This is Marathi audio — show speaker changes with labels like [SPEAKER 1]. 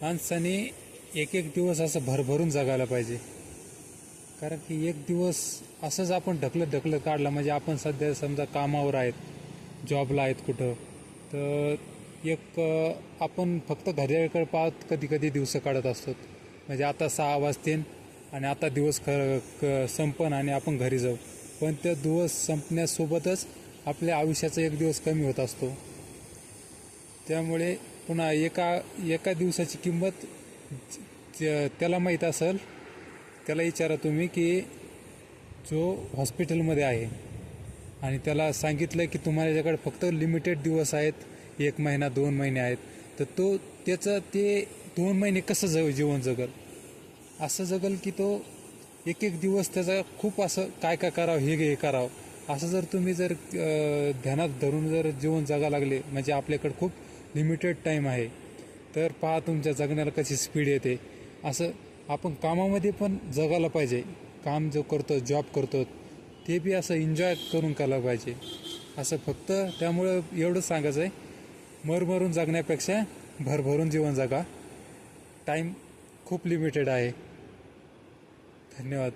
[SPEAKER 1] माणसाने एक एक दिवस असं भरभरून जगायला पाहिजे. कारण की एक दिवस असंच आपण ढकलत काढला म्हणजे आपण सध्या समजा कामावर आहेत, जॉबला आहेत कुठं, तर आपण फक्त घड्याळाकडे पाहत कधी कधी दिवस काढत असतो. म्हणजे आता 6 वाजतील आणि आता दिवस संपन आणि आपण घरी जाऊ. पण त्या दिवस संपण्यासोबतच आपल्या आयुष्याचा एक दिवस कमी होत असतो. त्यामुळे पुन्हा एका दिवसाची किंमत त्याला माहीत असेल, त्याला विचारा तुम्ही की जो हॉस्पिटलमध्ये आहे आणि त्याला सांगितलं की तुम्हाला फक्त लिमिटेड दिवस आहेत, 1 महिना 2 महिने आहेत, तर त्याचं ते 2 महिने कसं जीवन जगल. असं जगल की तो एक एक दिवस त्याचा खूप असं काय करावं हे करावं. असं जर तुम्ही ध्यानात धरून जर जीवन जगा लागले म्हणजे आपल्याकडे खूप लिमिटेड टाईम आहे, तर पहा तुमच्या जगण्याला कशी स्पीड येते. असं आपण कामामध्ये पण जगायला पाहिजे. काम जो करतो, जॉब करतो, ते बी असं एन्जॉय करून केलं पाहिजे. असं फक्त त्यामुळं एवढंच सांगायचं आहे, मरून जगण्यापेक्षा भरभरून जीवन जगा. टाईम खूप लिमिटेड आहे. धन्यवाद.